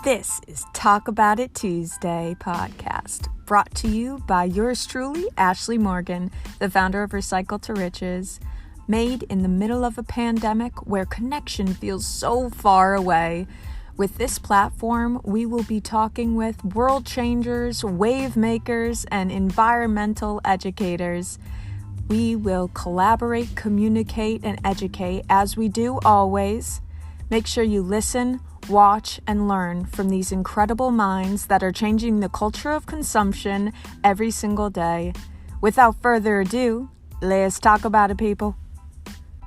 This is Talk About It Tuesday podcast, brought to you by yours truly, Ashley Morgan, the founder of Recycle to Riches. Made in the middle of a pandemic where connection feels so far away. With this platform, we will be talking with world changers, wave makers, and environmental educators. We will collaborate, communicate, and educate as we do always. Make sure you listen, watch, and learn from these incredible minds that are changing the culture of consumption every single day. Without further ado, let's talk about it, people.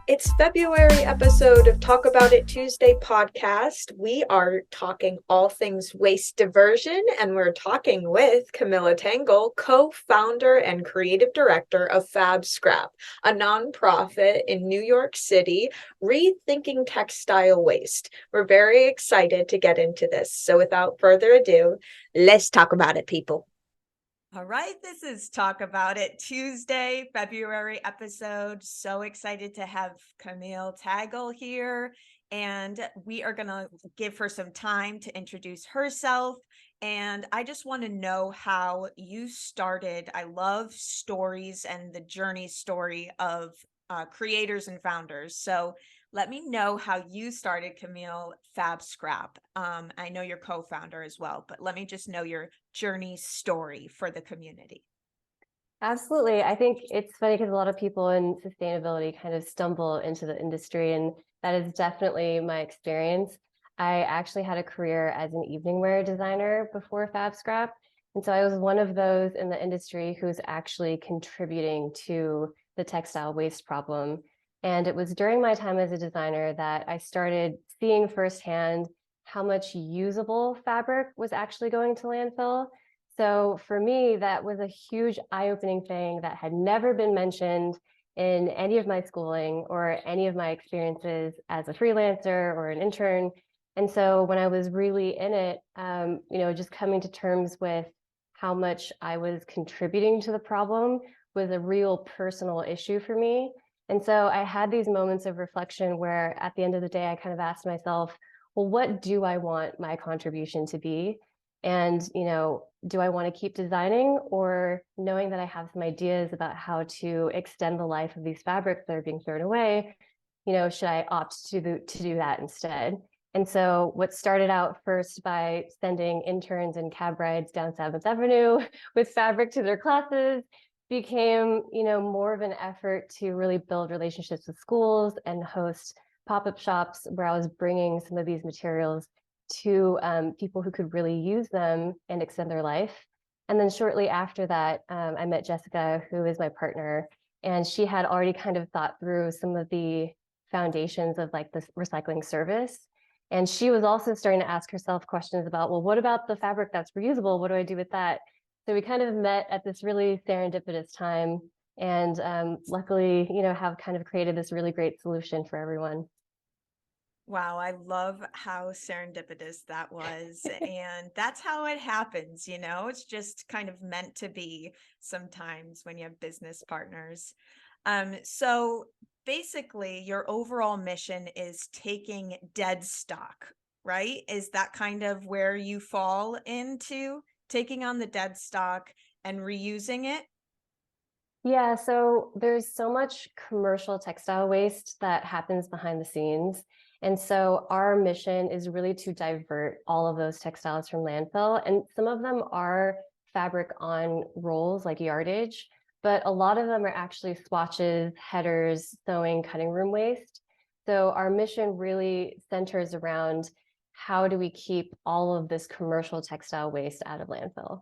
It's February episode of Talk About It Tuesday podcast. We are talking all things waste diversion, and we're talking with Camille Tagle, co-founder and creative director of FABSCRAP, a nonprofit in New York City, rethinking textile waste. We're very excited to get into this. So without further ado, let's talk about it, people. All right, this is Talk About It Tuesday, February episode. So excited to have Camille Tagle here, and we are going to give her some time to introduce herself. And I just want to know how you started. I love stories and the journey story of creators and founders. So let me know how you started, Camille, FABSCRAP. I know you're co-founder as well, but let me just know your journey story for the community. Absolutely. I think it's funny because a lot of people in sustainability kind of stumble into the industry, and that is definitely my experience. I actually had a career as an evening wear designer before FABSCRAP. And so I was one of those in the industry who's actually contributing to the textile waste problem. And it was during my time as a designer that I started seeing firsthand how much usable fabric was actually going to landfill. So for me, that was a huge eye-opening thing that had never been mentioned in any of my schooling or any of my experiences as a freelancer or an intern. And so when I was really in it, just coming to terms with how much I was contributing to the problem was a real personal issue for me. And so I had these moments of reflection where at the end of the day, I kind of asked myself, well, what do I want my contribution to be? And, do I want to keep designing, or knowing that I have some ideas about how to extend the life of these fabrics that are being thrown away, should I opt to do that instead? And so what started out first by sending interns and cab rides down 7th Avenue with fabric to their classes became, more of an effort to really build relationships with schools and host pop-up shops where I was bringing some of these materials to people who could really use them and extend their life. And then shortly after that, I met Jessica, who is my partner, and she had already kind of thought through some of the foundations of like this recycling service. And she was also starting to ask herself questions about, well, what about the fabric that's reusable? What do I do with that? So we kind of met at this really serendipitous time, and luckily, have kind of created this really great solution for everyone. Wow, I love how serendipitous that was. And that's how it happens, it's just kind of meant to be sometimes when you have business partners. So basically, your overall mission is taking dead stock, right? Is that kind of where you fall into taking on the dead stock and reusing it? Yeah, so there's so much commercial textile waste that happens behind the scenes. And so our mission is really to divert all of those textiles from landfill. And some of them are fabric on rolls like yardage, but a lot of them are actually swatches, headers, sewing, cutting room waste. So our mission really centers around how do we keep all of this commercial textile waste out of landfill?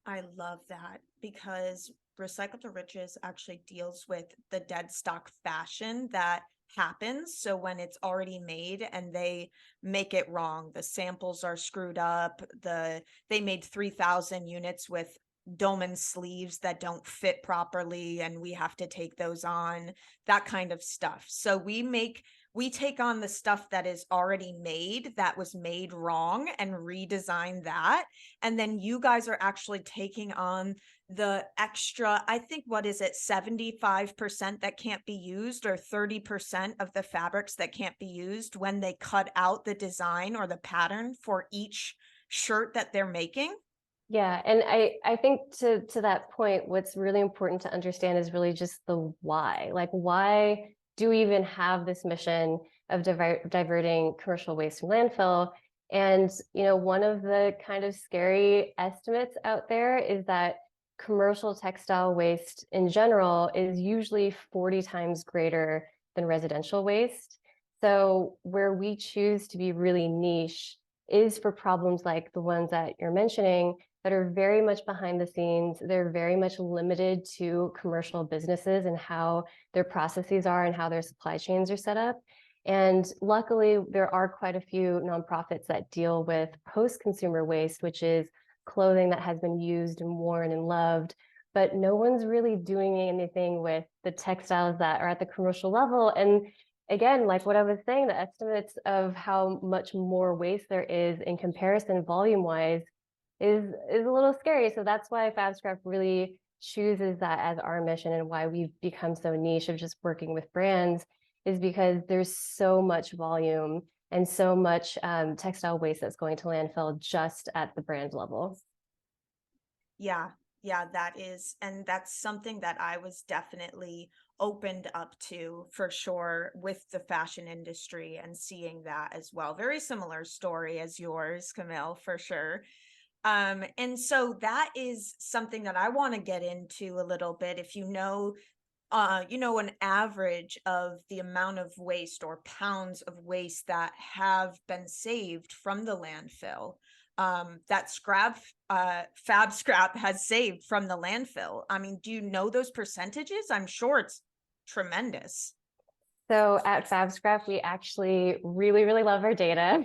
I love that, because Recycle to Riches actually deals with the dead stock fashion that happens. So when it's already made and they make it wrong, the samples are screwed up, they made 3,000 units with dolman sleeves that don't fit properly, and we have to take those on, that kind of stuff. So we make we take on the stuff that is already made, that was made wrong, and redesign that. And then you guys are actually taking on the extra, I think, what is it, 75% that can't be used, or 30% of the fabrics that can't be used when they cut out the design or the pattern for each shirt that they're making? Yeah, and I think to that point, what's really important to understand is really just the why. Like, why do we even have this mission of diverting commercial waste from landfill? And, you know, one of the kind of scary estimates out there is that commercial textile waste in general is usually 40 times greater than residential waste. So where we choose to be really niche is for problems like the ones that you're mentioning, that are very much behind the scenes. They're very much limited to commercial businesses and how their processes are and how their supply chains are set up. And luckily, there are quite a few nonprofits that deal with post-consumer waste, which is clothing that has been used and worn and loved, but no one's really doing anything with the textiles that are at the commercial level. And again, like what I was saying, the estimates of how much more waste there is in comparison volume-wise is a little scary. So that's why FABSCRAP really chooses that as our mission, and why we've become so niche of just working with brands, is because there's so much volume and so much textile waste that's going to landfill just at the brand level. Yeah, that is. And that's something that I was definitely opened up to, for sure, with the fashion industry, and seeing that as well. Very similar story as yours, Camille, for sure. And so that is something that I want to get into a little bit. If you know, an average of the amount of waste or pounds of waste that have been saved from the landfill, that FABSCRAP has saved from the landfill. I mean, do you know those percentages? I'm sure it's tremendous. So at FABSCRAP, we actually really, really love our data.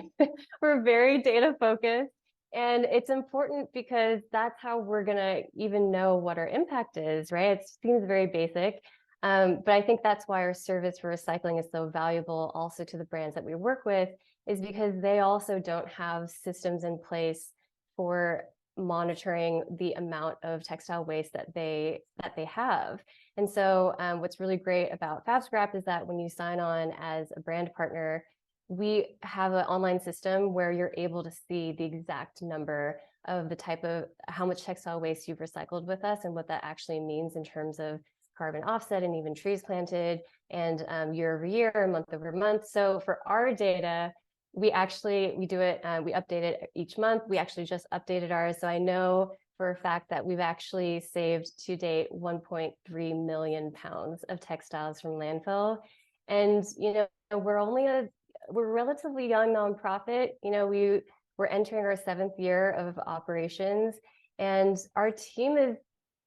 We're very data focused. And it's important because that's how we're going to even know what our impact is, right? It seems very basic. But I think that's why our service for recycling is so valuable also to the brands that we work with, is because they also don't have systems in place for monitoring the amount of textile waste that they have. And so what's really great about FABSCRAP is that when you sign on as a brand partner, we have an online system where you're able to see the exact number of the type of how much textile waste you've recycled with us, and what that actually means in terms of carbon offset and even trees planted, and year over year, month over month. So for our data, we do it, we update it each month. We actually just updated ours. So I know for a fact that we've actually saved to date 1.3 million pounds of textiles from landfill. And, you know, we're a relatively young nonprofit. You know, we're entering our 7th year of operations, and our team is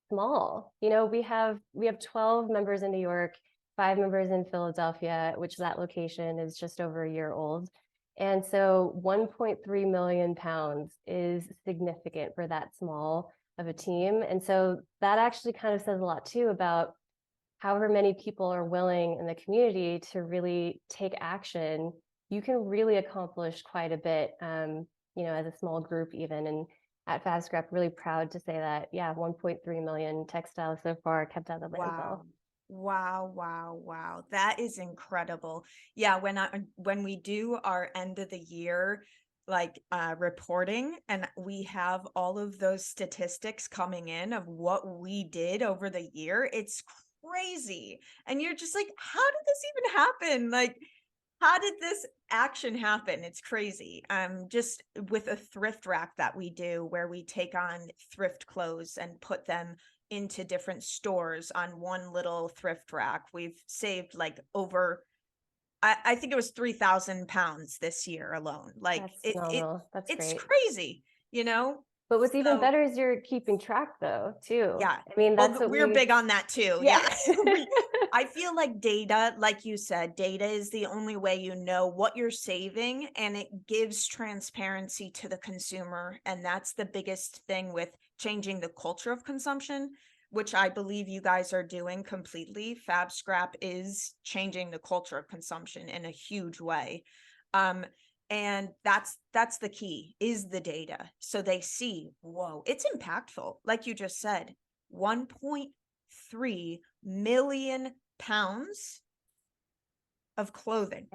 small. You know, we have 12 members in New York, 5 members in Philadelphia, which that location is just over a year old. And so 1.3 million pounds is significant for that small of a team. And so that actually kind of says a lot too about however many people are willing in the community to really take action. You can really accomplish quite a bit, you know, as a small group even. And at FABSCRAP, really proud to say that, yeah, 1.3 million textiles so far kept out of the landfill. Wow. That is incredible. Yeah, when we do our end of the year, like reporting, and we have all of those statistics coming in of what we did over the year, it's crazy. And you're just like, how did this even happen? Like, how did this action happen? It's crazy. Just with a thrift rack that we do, where we take on thrift clothes and put them into different stores on one little thrift rack, we've saved like over, I think it was 3,000 pounds this year alone. Like, That's phenomenal. That's it's great. crazy, you know? But what's even better is you're keeping track though, too. Yeah. I mean, that's what we're big on that too. Yeah. I feel like data, like you said, data is the only way you know what you're saving, and it gives transparency to the consumer. And that's the biggest thing with changing the culture of consumption. which I believe you guys are doing completely. FABSCRAP is changing the culture of consumption in a huge way. And that's the key, is the data. So they see, whoa, it's impactful. Like you just said, 1.3 million pounds of clothing,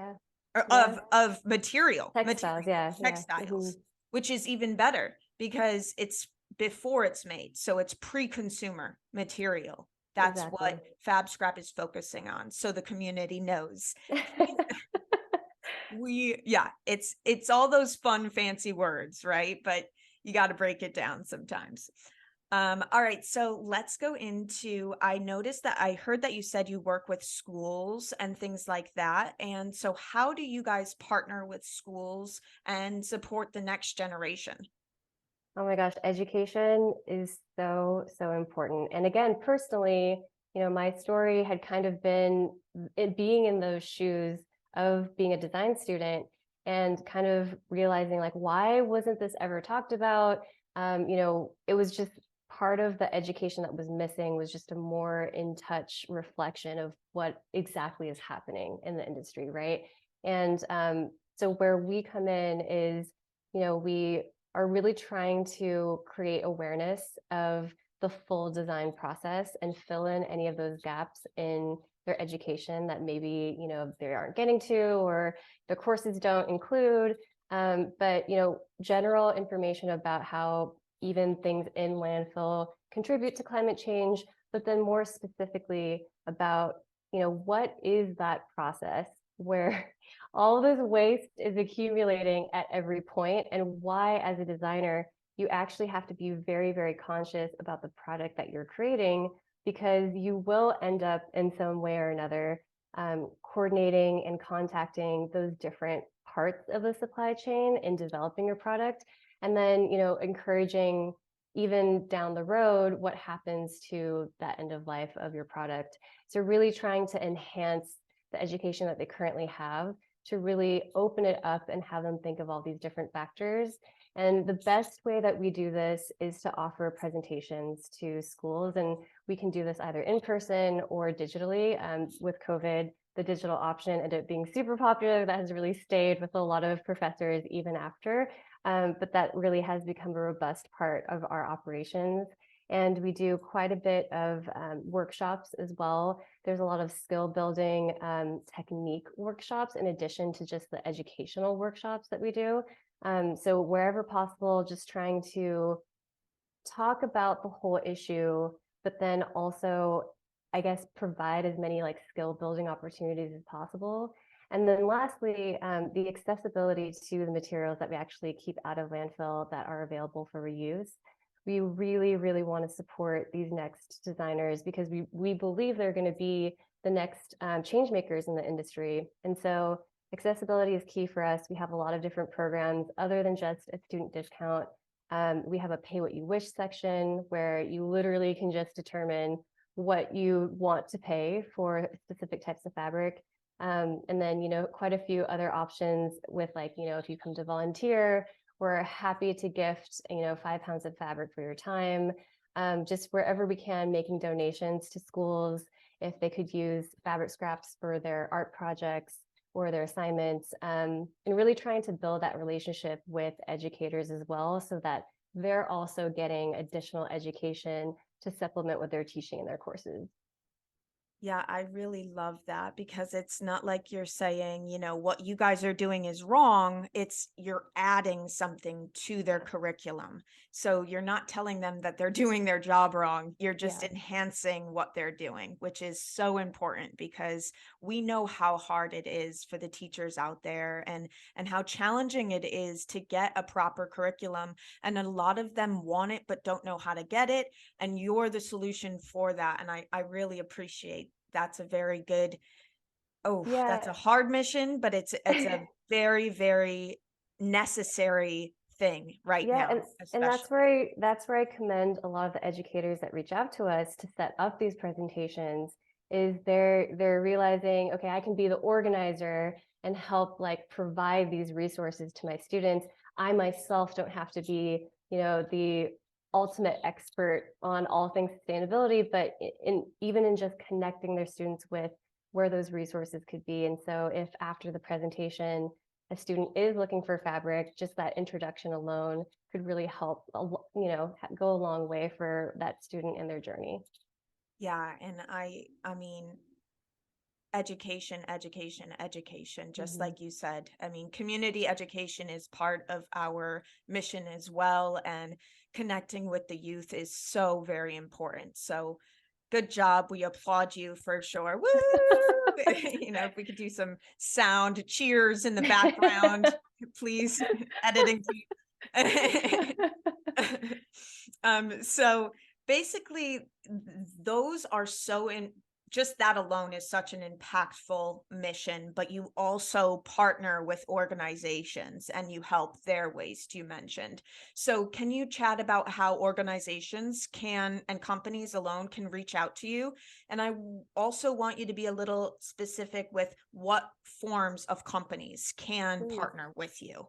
or of material, textiles, textiles, which is even better because it's before it's made. So it's pre-consumer material. That's what FABSCRAP is focusing on. So the community knows. It's all those fun, fancy words, right? But you got to break it down sometimes. All right, so let's go into, I noticed that I heard that you said you work with schools and things like that. And so how do you guys partner with schools and support the next generation? Oh my gosh, education is so, so important. And again, personally, my story had kind of been it being in those shoes of being a design student and kind of realizing, like, why wasn't this ever talked about? It was just part of the education that was missing, was just a more in touch reflection of what exactly is happening in the industry, right? And so where we come in is, we are really trying to create awareness of the full design process and fill in any of those gaps in their education that maybe, they aren't getting to, or the courses don't include. But, general information about how even things in landfill contribute to climate change, but then more specifically about, what is that process where all this waste is accumulating at every point, and why, as a designer, you actually have to be very, very conscious about the product that you're creating, because you will end up in some way or another coordinating and contacting those different parts of the supply chain in developing your product. And then, encouraging, even down the road, what happens to that end of life of your product. So really trying to enhance the education that they currently have, to really open it up and have them think of all these different factors. And the best way that we do this is to offer presentations to schools, and we can do this either in person or digitally. With COVID, the digital option ended up being super popular. That has really stayed with a lot of professors even after, but that really has become a robust part of our operations. And we do quite a bit of workshops as well. There's a lot of skill building technique workshops in addition to just the educational workshops that we do. So wherever possible, just trying to talk about the whole issue, but then also, I guess, provide as many like skill building opportunities as possible. And then lastly, the accessibility to the materials that we actually keep out of landfill that are available for reuse. We really, really want to support these next designers, because we believe they're going to be the next change makers in the industry. And so accessibility is key for us. We have a lot of different programs other than just a student discount. We have a pay what you wish section where you literally can just determine what you want to pay for specific types of fabric. And then, quite a few other options with, like, if you come to volunteer, we're happy to gift, 5 pounds of fabric for your time. Just wherever we can, making donations to schools if they could use fabric scraps for their art projects or their assignments, and really trying to build that relationship with educators as well, so that they're also getting additional education to supplement what they're teaching in their courses. Yeah, I really love that, because it's not like you're saying, what you guys are doing is wrong. It's you're adding something to their curriculum. So you're not telling them that they're doing their job wrong. You're just enhancing what they're doing, which is so important, because we know how hard it is for the teachers out there, and how challenging it is to get a proper curriculum. And a lot of them want it, but don't know how to get it. And you're the solution for that. And I really appreciate that's a very good, that's a hard mission, but it's a very, very necessary thing right now. And that's where I commend a lot of the educators that reach out to us to set up these presentations, is they're realizing, okay, I can be the organizer and help like provide these resources to my students. I myself don't have to be, the ultimate expert on all things sustainability, but even in just connecting their students with where those resources could be. And so if after the presentation, a student is looking for fabric, just that introduction alone could really help, go a long way for that student in their journey. Yeah. And I mean, education, just like you said. I mean, community education is part of our mission as well. And connecting with the youth is so very important. So good job. We applaud you for sure. Woo! If we could do some sound cheers in the background, please, editing. So basically, those are just that alone is such an impactful mission, but you also partner with organizations and you help their waste, you mentioned. So can you chat about how organizations and companies alone can reach out to you? And I also want you to be a little specific with what forms of companies can partner with you.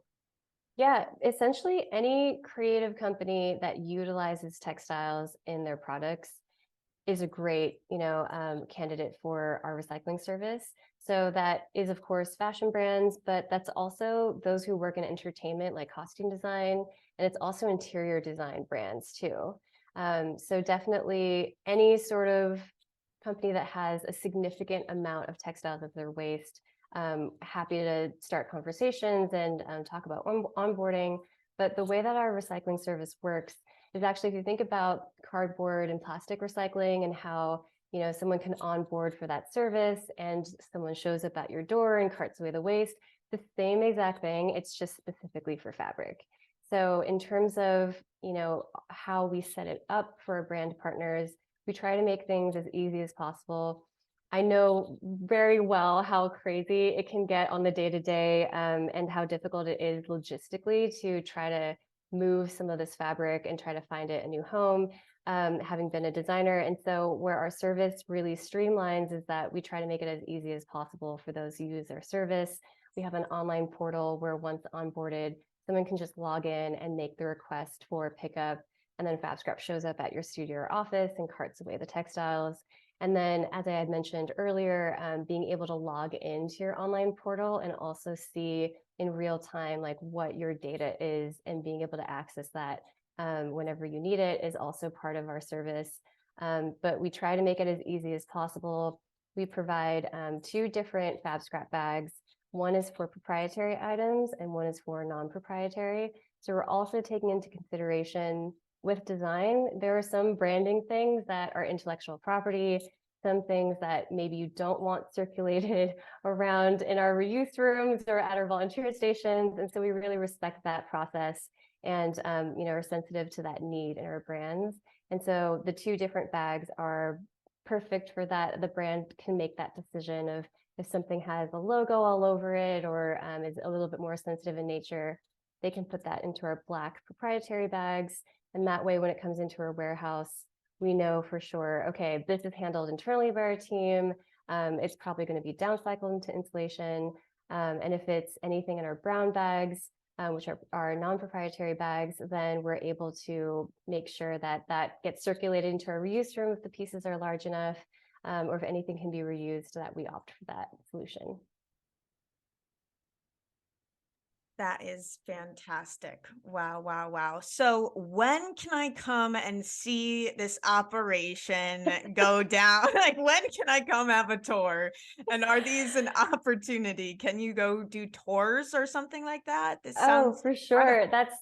Yeah, essentially any creative company that utilizes textiles in their products is a great, candidate for our recycling service. So that is, of course, fashion brands, but that's also those who work in entertainment, like costume design, and it's also interior design brands too. So definitely any sort of company that has a significant amount of textiles as their waste, happy to start conversations and talk about onboarding. But the way that our recycling service works is actually, if you think about cardboard and plastic recycling and how, someone can onboard for that service and someone shows up at your door and carts away the waste, the same exact thing, it's just specifically for fabric. So in terms of, how we set it up for brand partners, we try to make things as easy as possible. I know very well how crazy it can get on the day-to-day, and how difficult it is logistically to try to move some of this fabric and try to find it a new home, having been a designer. And so where our service really streamlines is that we try to make it as easy as possible for those who use our service. We have an online portal where once onboarded, someone can just log in and make the request for pickup. And then FABSCRAP shows up at your studio or office and carts away the textiles. And then, as I had mentioned earlier, being able to log into your online portal and also see in real time, like what your data is, and being able to access that whenever you need it is also part of our service. But we try to make it as easy as possible. We provide 2 different FABSCRAP bags. One is for proprietary items and one is for non-proprietary. So we're also taking into consideration with design, there are some branding things that are intellectual property, some things that maybe you don't want circulated around in our reuse rooms or at our volunteer stations. And so we really respect that process and are sensitive to that need in our brands. And so the 2 different bags are perfect for that. The brand can make that decision of if something has a logo all over it or is a little bit more sensitive in nature, they can put that into our black proprietary bags. And that way, when it comes into our warehouse, we know for sure, okay, this is handled internally by our team. It's probably going to be downcycled into insulation. And if it's anything in our brown bags, which are our non-proprietary bags, then we're able to make sure that that gets circulated into our reuse room if the pieces are large enough, or if anything can be reused, that we opt for that solution. That is fantastic. Wow, wow, wow. So when can I come and see this operation go down? Like, when can I come have a tour? And are these an opportunity? Can you go do tours or something like that? This sounds for sure. incredible.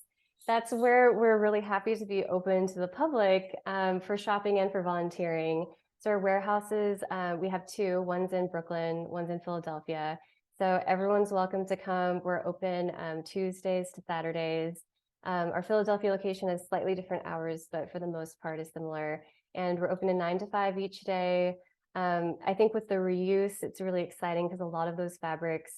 That's where we're really happy to be open to the public for shopping and for volunteering. So our warehouses, we have 2, one's in Brooklyn, one's in Philadelphia. So everyone's welcome to come. We're open Tuesdays to Saturdays. Our Philadelphia location has slightly different hours, but for the most part is similar. And we're open 9 to 5 each day. I think with the reuse, it's really exciting because a lot of those fabrics,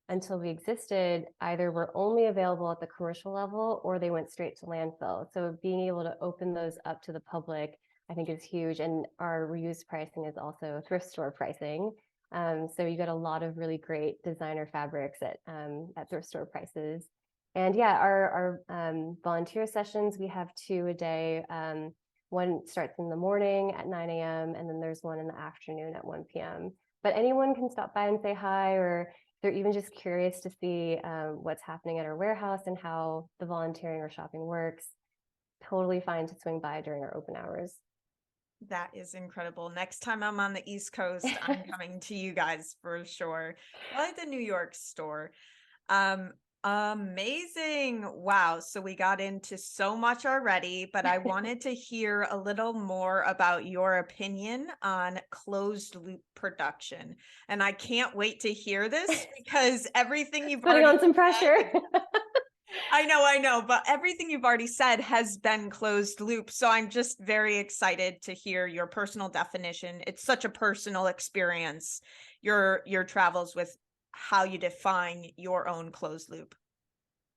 until we existed, either were only available at the commercial level or they went straight to landfill. So being able to open those up to the public, I think is huge. And our reuse pricing is also thrift store pricing. So you get a lot of really great designer fabrics at thrift store prices. And yeah, our volunteer sessions, we have 2 a day. One starts in the morning at 9 a.m. and then there's one in the afternoon at 1 p.m. But anyone can stop by and say hi, or they're even just curious to see what's happening at our warehouse and how the volunteering or shopping works. Totally fine to swing by during our open hours. That is incredible. Next time I'm on the East Coast, I'm coming to you guys for sure. Probably the New York store. Amazing. Wow. So we got into so much already, but I wanted to hear a little more about your opinion on closed loop production. And I can't wait to hear this because everything you've Putting on some pressure. I know, but everything you've already said has been closed loop. So I'm just very excited to hear your personal definition. It's such a personal experience, your travels with how you define your own closed loop.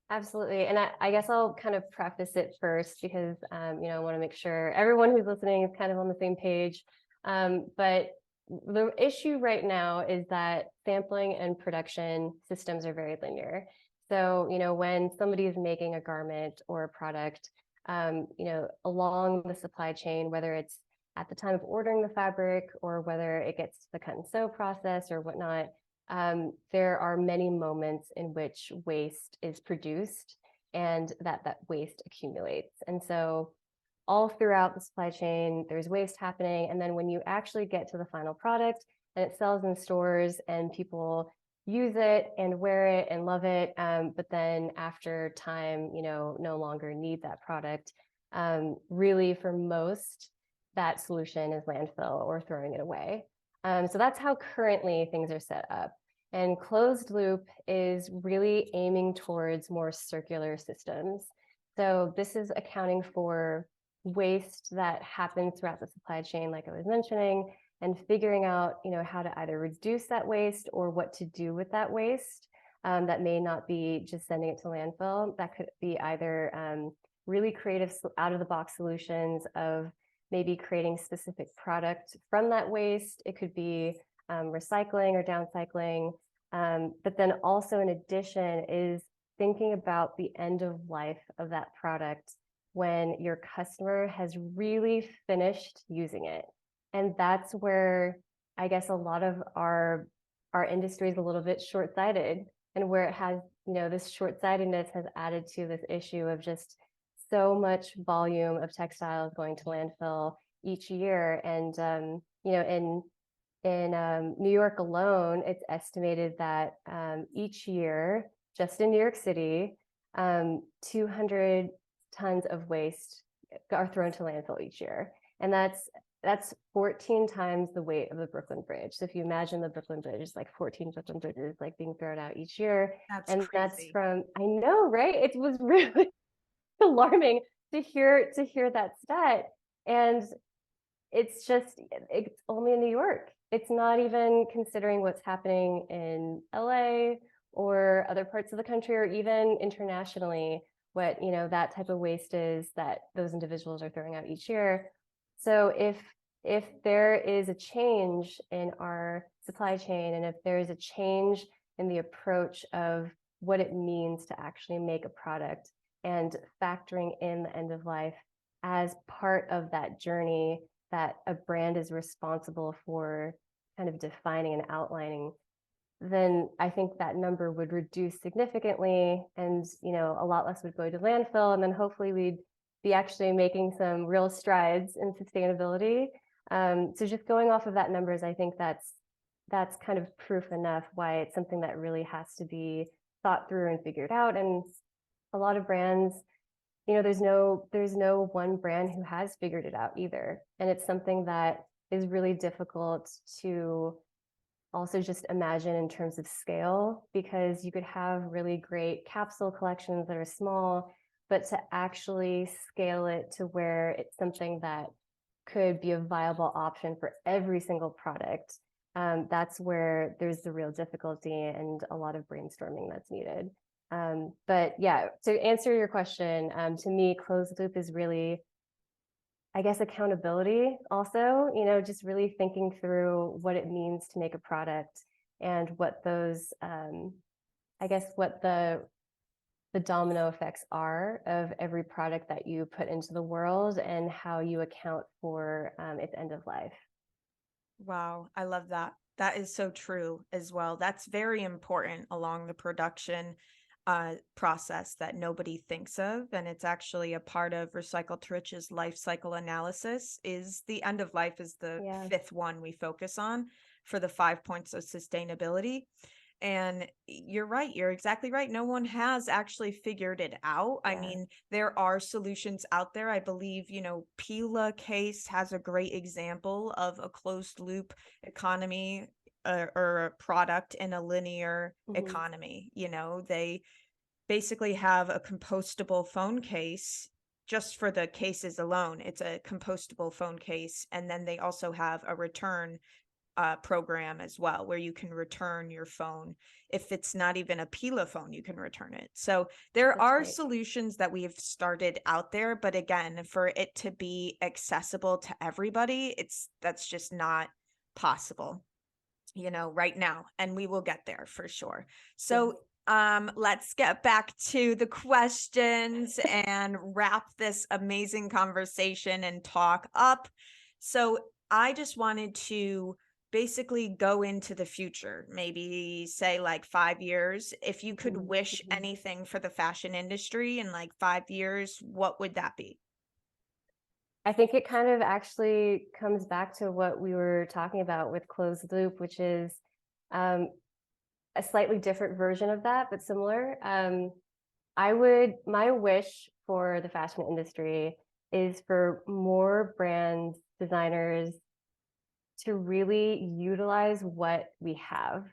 Absolutely. And I guess I'll kind of preface it first because, I want to make sure everyone who's listening is kind of on the same page. But the issue right now is that sampling and production systems are very linear. So, when somebody is making a garment or a product, along the supply chain, whether it's at the time of ordering the fabric or whether it gets to the cut and sew process or whatnot, there are many moments in which waste is produced and that waste accumulates. And so all throughout the supply chain, there's waste happening. And then when you actually get to the final product and it sells in stores and people use it and wear it and love it, but then after time, no longer need that product, really for most, that solution is landfill or throwing it away. So that's how currently things are set up. And closed loop is really aiming towards more circular systems. So this is accounting for waste that happens throughout the supply chain, like I was mentioning, and figuring out, how to either reduce that waste or what to do with that waste. That may not be just sending it to landfill. That could be either really creative out-of-the-box solutions of maybe creating specific product from that waste. It could be recycling or downcycling. But then also in addition is thinking about the end of life of that product when your customer has really finished using it. And that's where I guess a lot of our industry is a little bit short-sighted, and where it has, this short-sightedness has added to this issue of just so much volume of textiles going to landfill each year. And, in New York alone, it's estimated that each year, just in New York City, 200 tons of waste are thrown to landfill each year. And that's 14 times the weight of the Brooklyn Bridge. So if you imagine the Brooklyn Bridge is like 14 Brooklyn bridges like being thrown out each year. That's and crazy. That's from, I know, right? It was really alarming to hear that stat. And it's only in New York. It's not even considering what's happening in LA or other parts of the country, or even internationally, what that type of waste is that those individuals are throwing out each year. So if there is a change in our supply chain, and if there is a change in the approach of what it means to actually make a product, and factoring in the end of life as part of that journey that a brand is responsible for kind of defining and outlining, then I think that number would reduce significantly, and a lot less would go to landfill, and then hopefully we'd be actually making some real strides in sustainability. So just going off of that numbers, I think that's kind of proof enough why it's something that really has to be thought through and figured out. And a lot of brands, there's no one brand who has figured it out either. And it's something that is really difficult to also just imagine in terms of scale, because you could have really great capsule collections that are small, but to actually scale it to where it's something that could be a viable option for every single product, that's where there's the real difficulty and a lot of brainstorming that's needed. But yeah, to answer your question, to me, closed loop is really, I guess, accountability also, just really thinking through what it means to make a product and what those, what the the domino effects are of every product that you put into the world and how you account for its end of life. Wow, I love that. That is so true as well. That's very important along the production process that nobody thinks of. And it's actually a part of Recycle to Riches life cycle analysis. Is the end of life is the fifth one we focus on for the 5 points of sustainability. And you're right. You're exactly right. No one has actually figured it out. I mean, there are solutions out there. I believe, Pila Case has a great example of a closed loop economy or a product in a linear economy. They basically have a compostable phone case just for the cases alone. It's a compostable phone case. And then they also have a return program as well, where you can return your phone. If it's not even a Pila phone, you can return it. So there are solutions that we have started out there, but again, for it to be accessible to everybody, that's just not possible, right now. And we will get there for sure. So let's get back to the questions and wrap this amazing conversation and talk up. So I just wanted to basically go into the future, maybe say like 5 years. If you could wish anything for the fashion industry in like 5 years, what would that be? I think it kind of actually comes back to what we were talking about with closed loop, which is a slightly different version of that, but similar. My wish for the fashion industry is for more brands, designers, to really utilize what we have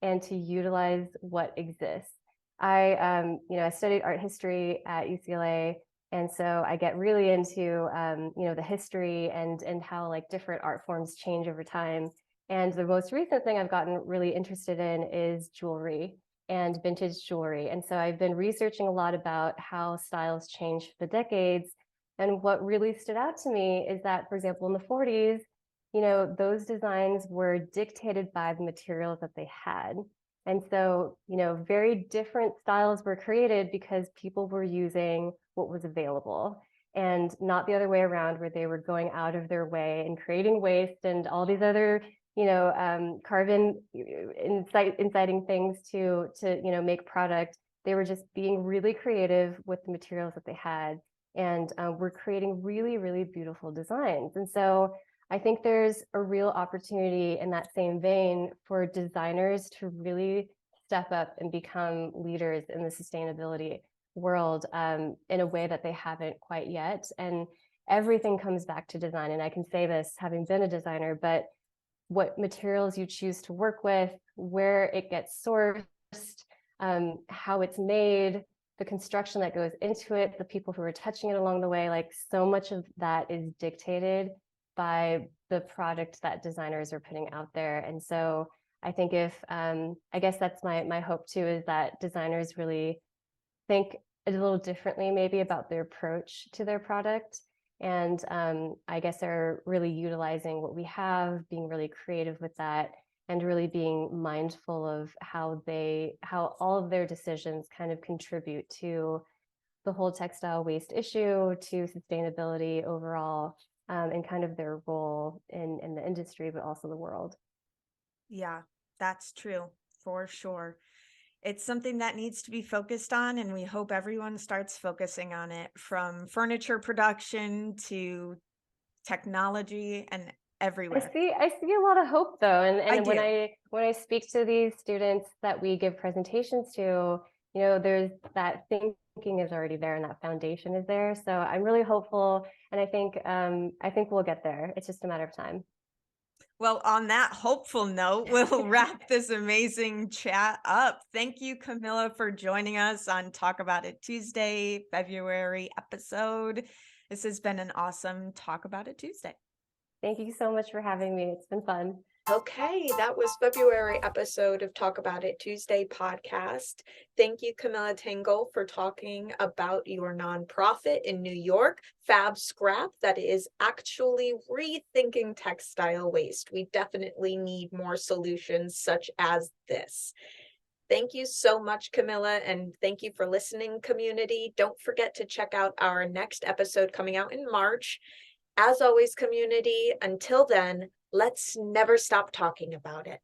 and to utilize what exists. I studied art history at UCLA, and so I get really into the history and how like different art forms change over time. And the most recent thing I've gotten really interested in is jewelry and vintage jewelry. And so I've been researching a lot about how styles change for the decades. And what really stood out to me is that, for example, in the 40s, those designs were dictated by the materials that they had. And so, very different styles were created because people were using what was available and not the other way around, where they were going out of their way and creating waste and all these other, carbon inciting things to make product. They were just being really creative with the materials that they had, and were creating really, really beautiful designs. And so I think there's a real opportunity in that same vein for designers to really step up and become leaders in the sustainability world in a way that they haven't quite yet. And everything comes back to design. And I can say this having been a designer, but what materials you choose to work with, where it gets sourced, how it's made, the construction that goes into it, the people who are touching it along the way, like so much of that is dictated by the product that designers are putting out there. And so I think I guess that's my hope too, is that designers really think a little differently maybe about their approach to their product. And I guess they're really utilizing what we have, being really creative with that, and really being mindful of how all of their decisions kind of contribute to the whole textile waste issue, to sustainability overall. And kind of their role in the industry, but also the world. Yeah, that's true for sure. It's something that needs to be focused on, and we hope everyone starts focusing on it, from furniture production to technology and everywhere. I see a lot of hope though, and when I speak to these students that we give presentations to, there's that thinking is already there and that foundation is there. So I'm really hopeful, and I think we'll get there. It's just a matter of time. Well, on that hopeful note, we'll wrap this amazing chat up. Thank you, Camilla, for joining us on Talk About It Tuesday, February episode. This has been an awesome Talk About It Tuesday. Thank you so much for having me. It's been fun. Okay, that was February episode of Talk About It Tuesday podcast. Thank you, Camille Tagle, for talking about your nonprofit in New York, FABSCRAP, that is actually rethinking textile waste. We definitely need more solutions such as this. Thank you so much, Camilla, and thank you for listening, community. Don't forget to check out our next episode coming out in March. As always, community, until then, let's never stop talking about it.